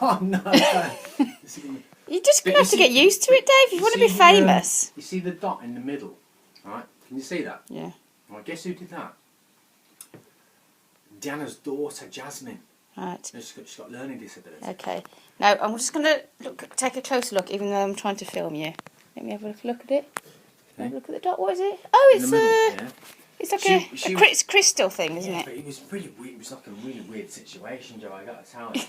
Oh no! You're just going to have to get used to it, Dave. If you want to be famous. You see the dot in the middle, right? Can you see that? Yeah. Well, guess who did that? Diana's daughter, Jasmine. Right. She's got learning disability. Okay. Now, I'm just going to take a closer look, even though I'm trying to film you. Let me have a look at it. Have a look at the dot. What is it? Oh, it's it's like a crystal thing, isn't it? But it was really weird. It was like a really weird situation, Joe. I got to tell you.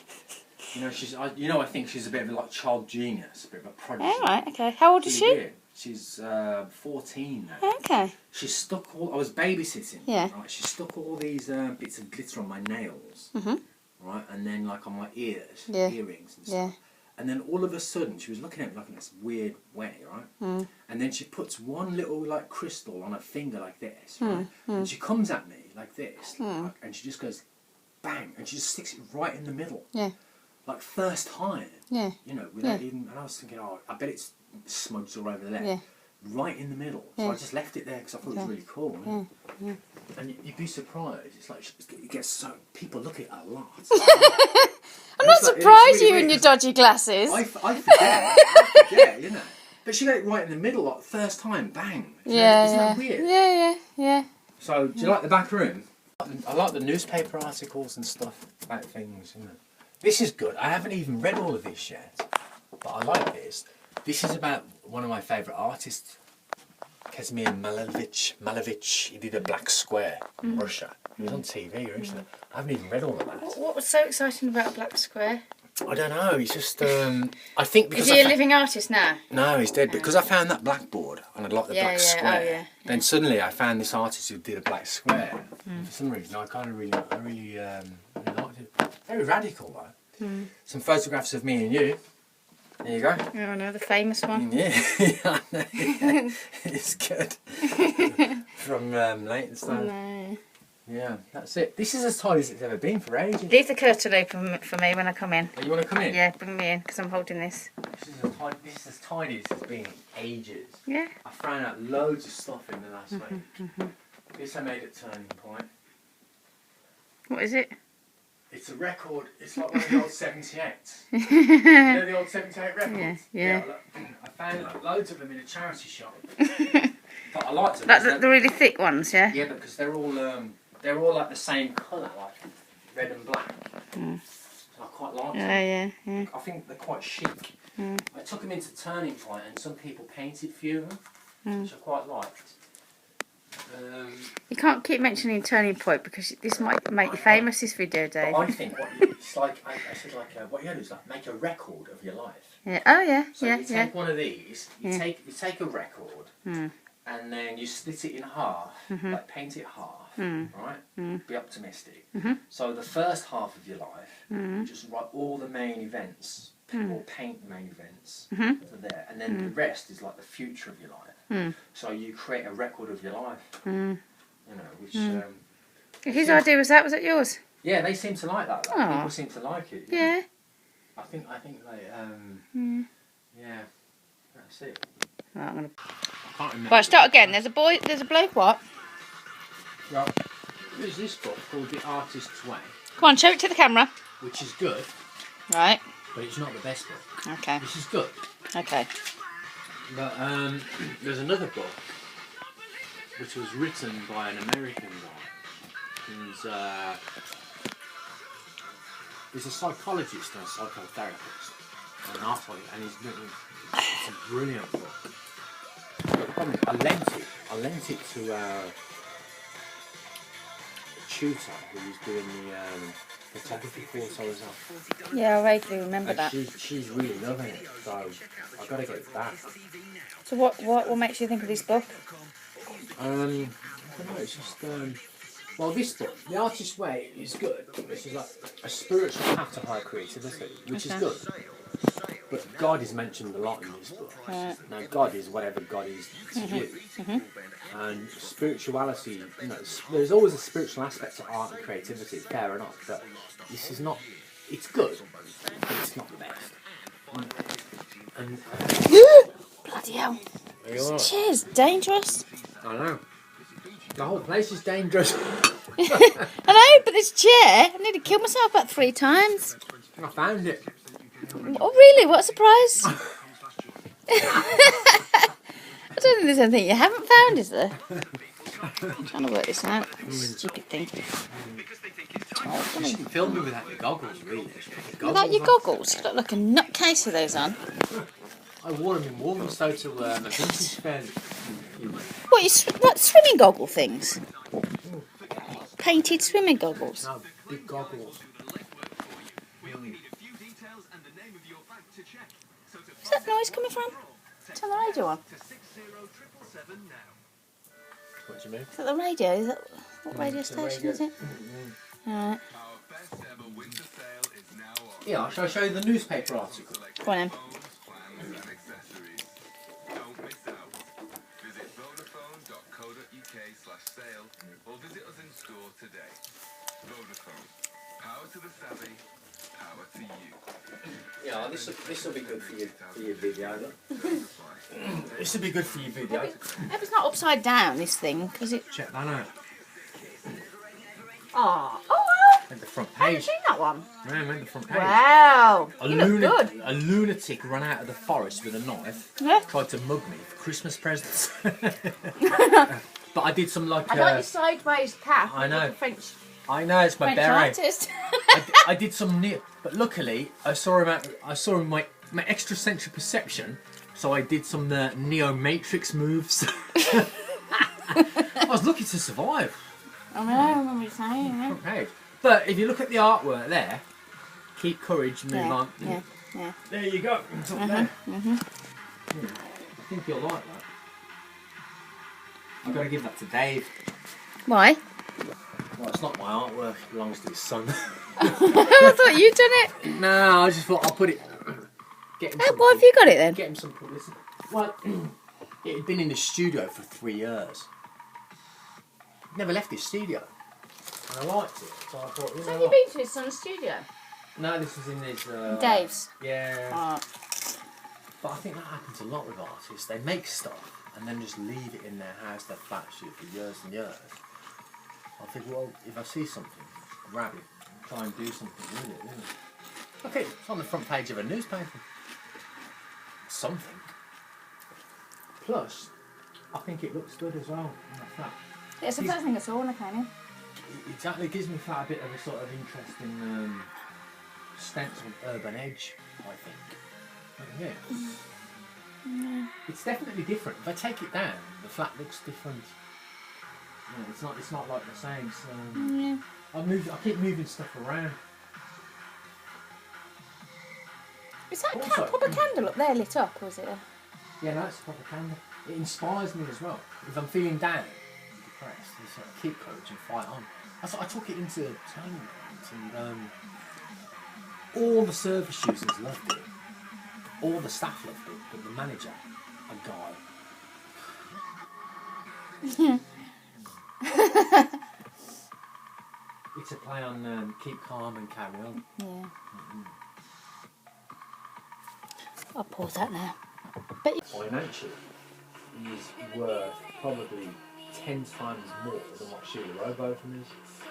I think she's a bit of a child genius, a bit of a prodigy. Oh, right. Okay. How old is she? Weird. She's 14 now. Okay. She stuck all. I was babysitting. Yeah. Right. She stuck all these bits of glitter on my nails. Right, and then like on my ears, earrings and stuff. Yeah. And then all of a sudden, she was looking at me like in this weird way, right? And then she puts one little like crystal on her finger like this, right? And she comes at me like this, like, and she just goes, bang, and she just sticks it right in the middle. Yeah. Like first time. Yeah. Without even. And I was thinking, oh, I bet it's smokes all over there. Yeah. Right in the middle. So I just left it there because I thought it was really cool. And you'd be surprised. It's like it gets so people look at it a lot. I'm not surprised you and your dodgy glasses. I forget, But she got it right in the middle, like first time, bang. Isn't that weird? Yeah. So, do you like the back room? I like the newspaper articles and stuff about things. This is good. I haven't even read all of this yet, but I like this. This is about one of my favourite artists, Kazimir Malevich. He did a black square in Russia. He was on TV recently. I haven't even read all of that. What was so exciting about a black square? I don't know. He's just. I think because. Is he a living artist now? No, he's dead. Because I found that blackboard and I'd like the black square. Oh, yeah. Then suddenly I found this artist who did a black square. For some reason, I really liked it. Very radical though. Some photographs of me and you. There you go. Oh, I know, the famous one. Yeah, I know. Yeah. It's good. From Leytonstone. No. Yeah, that's it. This is as tight as it's ever been for ages. Leave the curtain open for me when I come in. Oh, you want to come in? Yeah, bring me in, because I'm holding this. This is as tidy as it's been in ages. Yeah. I found out loads of stuff in the last week. This I made at Turning Point. What is it? It's a record. It's like one of the old 78s. You know the old 78 records? Yeah. I found loads of them in a charity shop. But I liked them. Like the really thick ones, yeah? Yeah, because they're all like the same colour, like red and black. So I quite like them. Yeah. I think they're quite chic. I took them into Turning Point and some people painted a few of them, which I quite liked. You can't keep mentioning Turning Point because this might make you famous, this video, Dave. But I think what you do is like make a record of your life. Yeah. Oh yeah. So you take one of these, you take a record, and then you split it in half, like paint it half, right? Be optimistic. So the first half of your life, you just write all the main events, or paint the main events to there, and then the rest is like the future of your life. So you create a record of your life, which. Whose idea was that? Was it yours? Yeah, they seem to like that. People seem to like it. Yeah. I think yeah, that's it. Right, I'm gonna. Right, start again. There's a bloke. What? Well, there's this book called The Artist's Way. Come on, show it to the camera. Which is good. Right. But it's not the best book. Okay. This is good. Okay. But there's another book which was written by an American guy he's a psychologist and a psychotherapist and an artist, and it's a brilliant book. I lent it to a tutor who was doing the photography course I was on. Yeah, I vaguely remember that. She's really loving it, so I've got to get it back. So what makes you think of this book? I don't know, it's just well, this book, The Artist's Way, is good. This is like a spiritual path to higher creativity, which is good. But God is mentioned a lot in this book. Now, God is whatever God is to you. And spirituality, there's always a spiritual aspect to art and creativity, fair enough, but this is not, it's good, but it's not the best. And bloody hell. This chair's dangerous. I know. The whole place is dangerous. I know, but this chair, I nearly killed myself about 3 times. I found it. Oh, really? What a surprise. I don't think there's anything you haven't found, is there? I'm trying to work this out. Stupid thing. You shouldn't film me without your goggles, really. Without your goggles? You look like a nutcase with those on. I wore them in Walthamstow to a vintage fair. What, what swimming goggle things? Painted swimming goggles? No, big goggles. Where's that noise coming from? Turn the radio on. What do you mean? Is that the radio? Is that what radio station is it? Alright. Yeah, shall I show you the newspaper article? Go on then. Or visit us in store today. Vodafone. Power to the savvy, power to you. Yeah, this will be good for your video. This will be good for your video. I hope it's not upside down, this thing, because it... Check that out. Oh, And the front I haven't page. seen that one. Yeah, I meant the front page. Wow, you look good. A lunatic ran out of the forest with a knife. Yeah. Tried to mug me for Christmas presents. But I did some like. I like your sideways cap. I know. Like a French It's my French beret. artist. I did some but luckily I saw him. I saw him my extrasensory perception. So I did some Neo Matrix moves. I was lucky to survive. I know, I remember you saying. Yeah. Front page. But if you look at the artwork there, keep courage, move on. Yeah. There you go. It's up there. I think you'll like that. I've got to give that to Dave. Why? Well, it's not my artwork. It belongs to his son. I thought you'd done it. No, I just thought I'll put it. Get him Why have you got it then? Get him some publicity. Well, it had been in the studio for 3 years. Never left his studio. And I liked it. So I thought, Have you been to his son's studio? No, this was in his... Dave's? Yeah. Oh. But I think that happens a lot with artists. They make stuff and then just leave it in their house, their flat shoot for years and years. I think, well, if I see something, grab it and try and do something with it, isn't it? Okay, it's on the front page of a newspaper. Something. Plus, I think it looks good as well in the flat. Yeah, it's the first thing I saw when I came in. It exactly gives me quite a bit of a sort of interest in stenciled urban edge, I think. Yeah. It's definitely different. If I take it down, the flat looks different. Yeah, it's not like the same. So I keep moving stuff around. Is that a proper candle up there lit up, or is it a... Yeah, no, it's a proper candle. It inspires me as well. If I'm feeling down, depressed, it's like keep courage and fight on. I took it into turning points, and all the service users loved it. All the staff loved it, but the manager, a guy. It's a play on keep calm and carry on. Yeah. I'll pause that now. But financially, he's worth probably 10 times more than what Sheila Rowbotham is.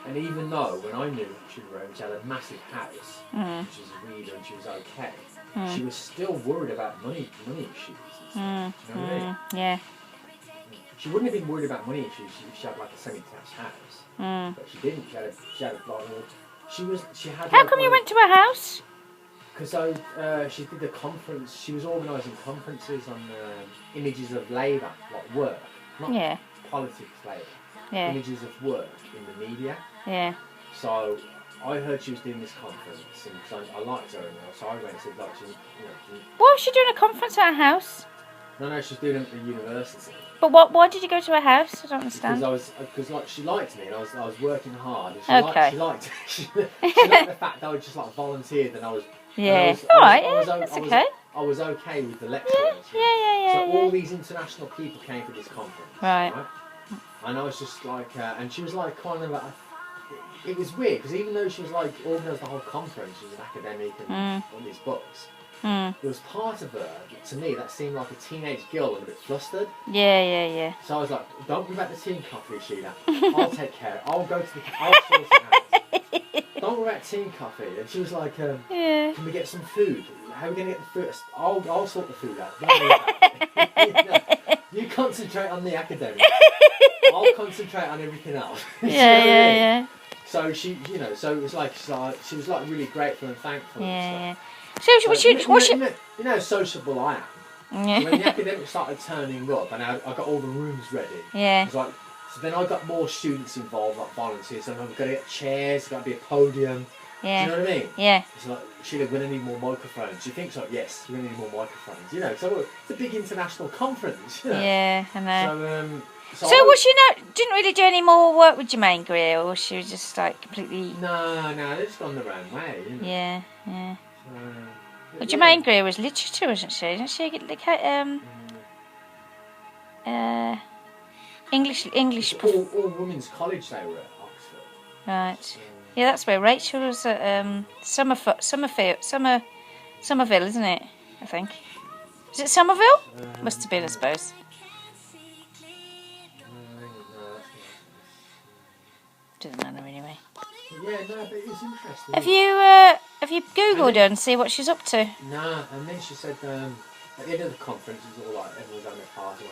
And even though when I knew Sheila Rowbotham, she had a massive house, which was a reader and she was okay, she was still worried about money issues and stuff. Do you know what I mean? Yeah. She wouldn't have been worried about money issues if she had like a semi-detached house, but she didn't. She had like, How come you went to her house? Because she did the conference. She was organising conferences on images of labour, like work, not politics labour. Yeah. Images of work in the media. Yeah. So I heard she was doing this conference, and so I liked her, and so I went and said, like, why was she doing a conference at her house? No, she's doing it at the university. But why did you go to her house? I don't understand. Because like she liked me, and I was working hard. And she liked the fact that I just like volunteered, and I was. Yeah. Alright. That's okay. I was okay with the lecturers. Yeah. So all these international people came to this conference. Right. And I was just like, and she was like kind of like. It was weird because even though she was like organised the whole conference, she was an academic and all these books. There was part of her, to me, that seemed like a teenage girl and a bit flustered. Yeah. So I was like, don't bring back the tea and coffee, Sheila. I'll take care of it. I'll go to the... I'll sort it out. Don't worry about tea and coffee. And she was like, can we get some food? how are we going to get the food? I'll sort the food out. Don't worry about it. You concentrate on the academics. I'll concentrate on everything else. Yeah. So she, so it was like she was like really grateful and thankful. Yeah. And So you know how sociable I am. Yeah. So when the academics started turning up, and I got all the rooms ready. Yeah. It was like, so then I got more students involved, like volunteers. And I've got to get chairs, got to be a podium. Yeah. Do you know what I mean? Yeah. It's like, Sheila, we're going to need more microphones. She thinks like, yes, we're going to need more microphones. So it's a big international conference. Yeah, I know. So was she didn't really do any more work with Jermaine Greer, or she was just like completely... No, they've just gone their own way. Yeah. Well, Jermaine Greer was literature, wasn't she? Didn't she get English. All women's college they were at Oxford. Right. Yeah, that's where Rachel was at Somerville, isn't it? I think. Is it Somerville? Must have been, I suppose. Doesn't matter anyway. Yeah, no, but it's interesting. Have you Googled her and see what she's up to? Nah, and then she said at the end of the conference, it was all like everyone's having a party.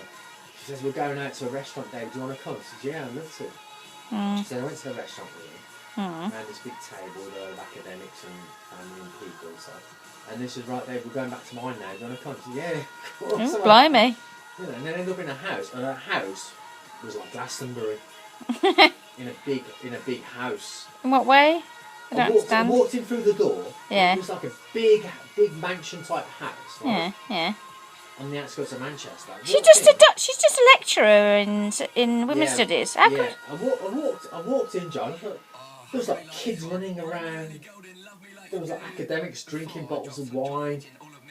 She says, we're going out to a restaurant, Dave, do you want to come? I said, yeah, I'd love to. She said, I went to the restaurant with her, around this big table with all academics and family and people and stuff. And this is right, Dave, we're going back to mine now, do you want to come? I said, yeah, of course. Blimey. And then ended up in a house, and her house was like Glastonbury. in a big house. In what way? I walked in through the door. Yeah. It was like a big mansion type house. Right? Yeah. On the outskirts of Manchester. She's just a lecturer in women's studies. How yeah. I walked in, John. I thought, there was like kids running around. There was like academics drinking bottles of wine.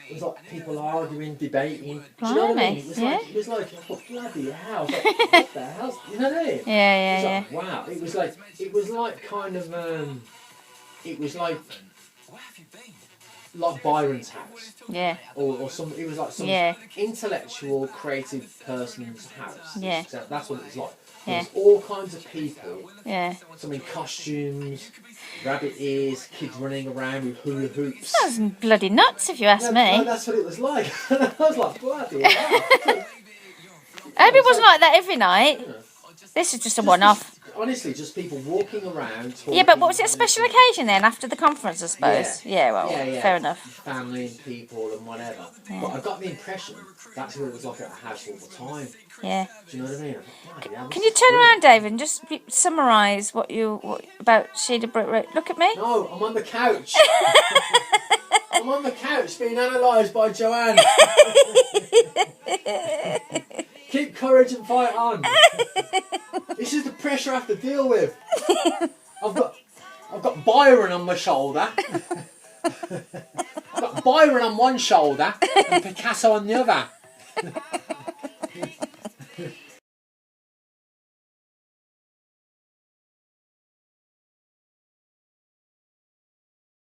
There was like people arguing, debating. Do you know what I mean? It was like, oh, bloody hell! Like, what the hell? You know what I mean? Yeah. Like, wow! It was like kind of it was like Byron's house. Yeah. Or some. It was like some intellectual, creative person's house. Yeah. So that's what it was like. Yeah. There was all kinds of people. Yeah. Some in costumes, rabbit ears, kids running around with hula hoops. That was bloody nuts, if you ask me. No, that's what it was like. I was like, bloody hell. I hope it wasn't like that every night. This is just a one-off. Honestly, just people walking around. Yeah, but what was it, a special occasion then, after the conference, I suppose? Yeah, fair enough. Family and people and whatever. Yeah. But I got the impression that's what it was like at a house all the time. Yeah. Do you know what I mean? Like, can you turn around, David, and just summarise what about Sheila Brooke? Look at me. No, I'm on the couch. I'm on the couch being analysed by Joanne. Keep courage and fight on. This is the pressure I have to deal with. I've got Byron on my shoulder. I've got Byron on one shoulder and Picasso on the other.